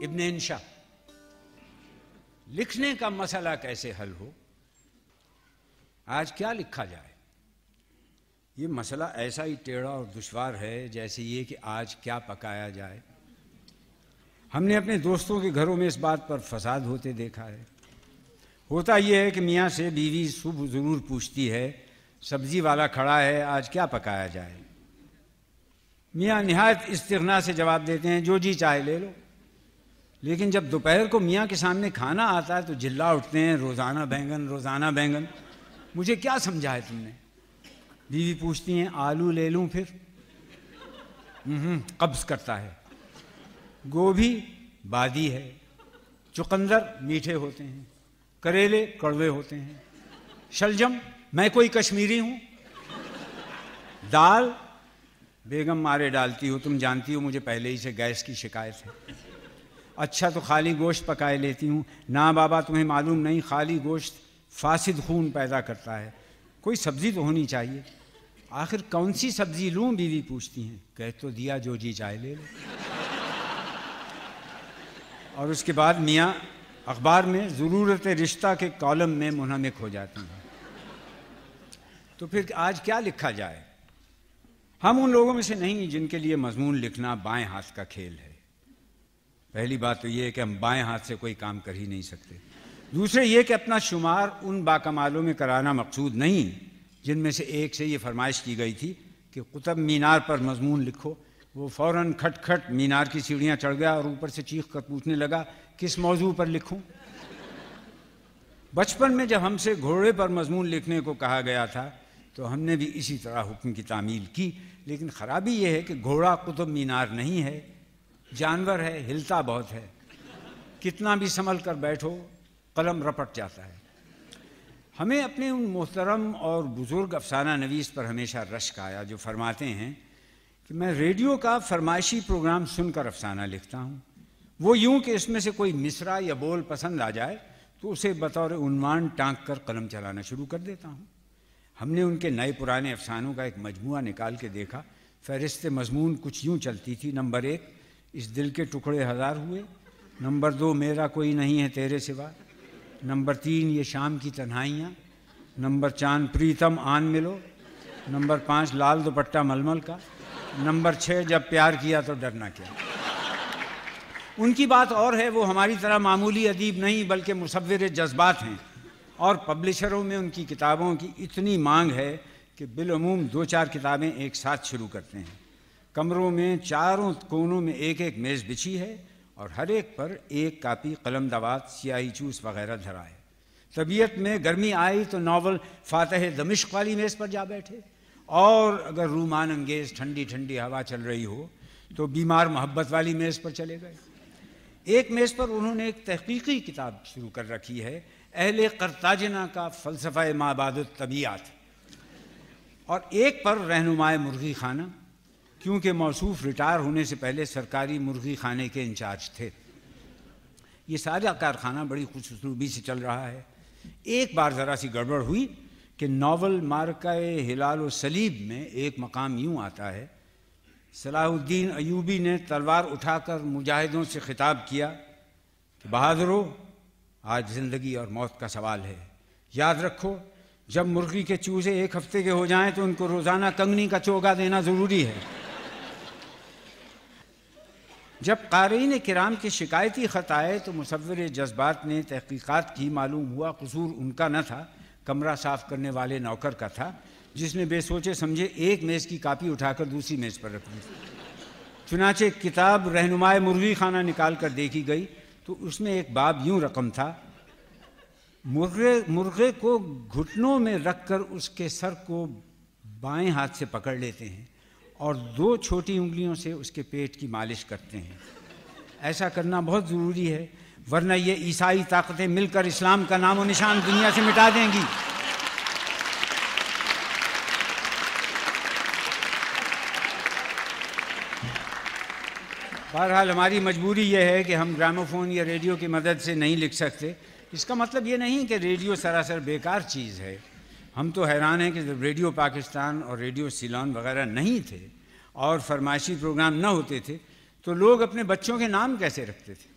ابن انشا، لکھنے کا مسئلہ کیسے حل ہو، آج کیا لکھا جائے؟ یہ مسئلہ ایسا ہی ٹیڑھا اور دشوار ہے جیسے یہ کہ آج کیا پکایا جائے۔ ہم نے اپنے دوستوں کے گھروں میں اس بات پر فساد ہوتے دیکھا ہے۔ ہوتا یہ ہے کہ میاں سے بیوی صبح ضرور پوچھتی ہے سبزی والا کھڑا ہے، آج کیا پکایا جائے؟ میاں نہایت استغنا سے جواب دیتے ہیں جو جی چاہے لے لو، لیکن جب دوپہر کو میاں کے سامنے کھانا آتا ہے تو جلا اٹھتے ہیں روزانہ بینگن روزانہ بینگن، مجھے کیا سمجھا ہے تم نے؟ بیوی پوچھتی ہیں آلو لے لوں پھر؟ قبض کرتا ہے۔ گوبھی بادی ہے، چقندر میٹھے ہوتے ہیں، کریلے کڑوے ہوتے ہیں، شلجم میں کوئی کشمیری ہوں؟ دال بیگم مارے ڈالتی ہو، تم جانتی ہو مجھے پہلے ہی سے گیس کی شکایت ہے۔ اچھا تو خالی گوشت پکائے لیتی ہوں۔ نہ بابا تمہیں معلوم نہیں، خالی گوشت فاسد خون پیدا کرتا ہے، کوئی سبزی تو ہونی چاہیے۔ آخر کون سی سبزی لوں؟ بیوی پوچھتی ہیں۔ کہہ تو دیا جو جی چاہے لے لو۔ اور اس کے بعد میاں اخبار میں ضرورت رشتہ کے کالم میں منہمک ہو جاتی ہیں۔ تو پھر آج کیا لکھا جائے؟ ہم ان لوگوں میں سے نہیں جن کے لیے مضمون لکھنا بائیں ہاتھ کا کھیل ہے۔ پہلی بات تو یہ ہے کہ ہم بائیں ہاتھ سے کوئی کام کر ہی نہیں سکتے۔ دوسرے یہ کہ اپنا شمار ان باکمالوں میں کرانا مقصود نہیں جن میں سے ایک سے یہ فرمائش کی گئی تھی کہ قطب مینار پر مضمون لکھو۔ وہ فوراً کھٹ کھٹ مینار کی سیڑھیاں چڑھ گیا اور اوپر سے چیخ کر پوچھنے لگا کس موضوع پر لکھوں؟ بچپن میں جب ہم سے گھوڑے پر مضمون لکھنے کو کہا گیا تھا تو ہم نے بھی اسی طرح حکم کی تعمیل کی، لیکن خرابی یہ ہے کہ گھوڑا قطب مینار نہیں ہے، جانور ہے، ہلتا بہت ہے، کتنا بھی سنبھل کر بیٹھو قلم رپٹ جاتا ہے۔ ہمیں اپنے ان محترم اور بزرگ افسانہ نویس پر ہمیشہ رشک آیا جو فرماتے ہیں کہ میں ریڈیو کا فرمائشی پروگرام سن کر افسانہ لکھتا ہوں، وہ یوں کہ اس میں سے کوئی مصرع یا بول پسند آ جائے تو اسے بطور عنوان ٹانک کر قلم چلانا شروع کر دیتا ہوں۔ ہم نے ان کے نئے پرانے افسانوں کا ایک مجموعہ نکال کے دیکھا۔ فہرست مضمون کچھ یوں چلتی تھی: نمبر 1 اس دل کے ٹکڑے ہزار ہوئے، نمبر 2 میرا کوئی نہیں ہے تیرے سوا، نمبر 3 یہ شام کی تنہائیاں، نمبر 4 پریتم آن ملو، نمبر 5 لال دوپٹہ ململ کا، نمبر 6 جب پیار کیا تو ڈرنا کیا۔ ان کی بات اور ہے، وہ ہماری طرح معمولی ادیب نہیں بلکہ مصور جذبات ہیں، اور پبلشروں میں ان کی کتابوں کی اتنی مانگ ہے کہ بالعموم 2-4 کتابیں ایک ساتھ شروع کرتے ہیں۔ کمروں میں چاروں کونوں میں ایک ایک میز بچھی ہے اور ہر ایک پر ایک کاپی، قلم دوات، سیاہی چوس وغیرہ دھرا ہے۔ طبیعت میں گرمی آئی تو ناول فاتح دمشق والی میز پر جا بیٹھے، اور اگر رومان انگیز ٹھنڈی ٹھنڈی ہوا چل رہی ہو تو بیمار محبت والی میز پر چلے گئے۔ ایک میز پر انہوں نے ایک تحقیقی کتاب شروع کر رکھی ہے، اہل قرطاجنہ کا فلسفہ مابعد الطبیعات، اور ایک پر رہنمائے مرغی خانہ، کیونکہ موصوف ریٹائر ہونے سے پہلے سرکاری مرغی خانے کے انچارج تھے۔ یہ سارا کارخانہ بڑی خوش اسلوبی سے چل رہا ہے۔ ایک بار ذرا سی گڑبڑ ہوئی کہ ناول مارکہ ہلال و صلیب میں ایک مقام یوں آتا ہے: صلاح الدین ایوبی نے تلوار اٹھا کر مجاہدوں سے خطاب کیا کہ بہادرو، آج زندگی اور موت کا سوال ہے، یاد رکھو جب مرغی کے چوزے 1 ہفتے کے ہو جائیں تو ان کو روزانہ کنگنی کا چوگا دینا ضروری ہے۔ جب قارئین کرام کے شکایتی خط آئے تو مصور جذبات نے تحقیقات کی، معلوم ہوا قصور ان کا نہ تھا، کمرہ صاف کرنے والے نوکر کا تھا، جس نے بے سوچے سمجھے ایک میز کی کاپی اٹھا کر دوسری میز پر رکھ دی۔ چنانچہ کتاب رہنمائے مرغی خانہ نکال کر دیکھی گئی تو اس میں ایک باب یوں رقم تھا: مرغے کو گھٹنوں میں رکھ کر اس کے سر کو بائیں ہاتھ سے پکڑ لیتے ہیں اور 2 چھوٹی انگلیوں سے اس کے پیٹ کی مالش کرتے ہیں۔ ایسا کرنا بہت ضروری ہے، ورنہ یہ عیسائی طاقتیں مل کر اسلام کا نام و نشان دنیا سے مٹا دیں گی۔ بہرحال ہماری مجبوری یہ ہے کہ ہم گراموفون یا ریڈیو کی مدد سے نہیں لکھ سکتے۔ اس کا مطلب یہ نہیں کہ ریڈیو سراسر بیکار چیز ہے۔ ہم تو حیران ہیں کہ جب ریڈیو پاکستان اور ریڈیو سیلان وغیرہ نہیں تھے اور فرمائشی پروگرام نہ ہوتے تھے تو لوگ اپنے بچوں کے نام کیسے رکھتے تھے؟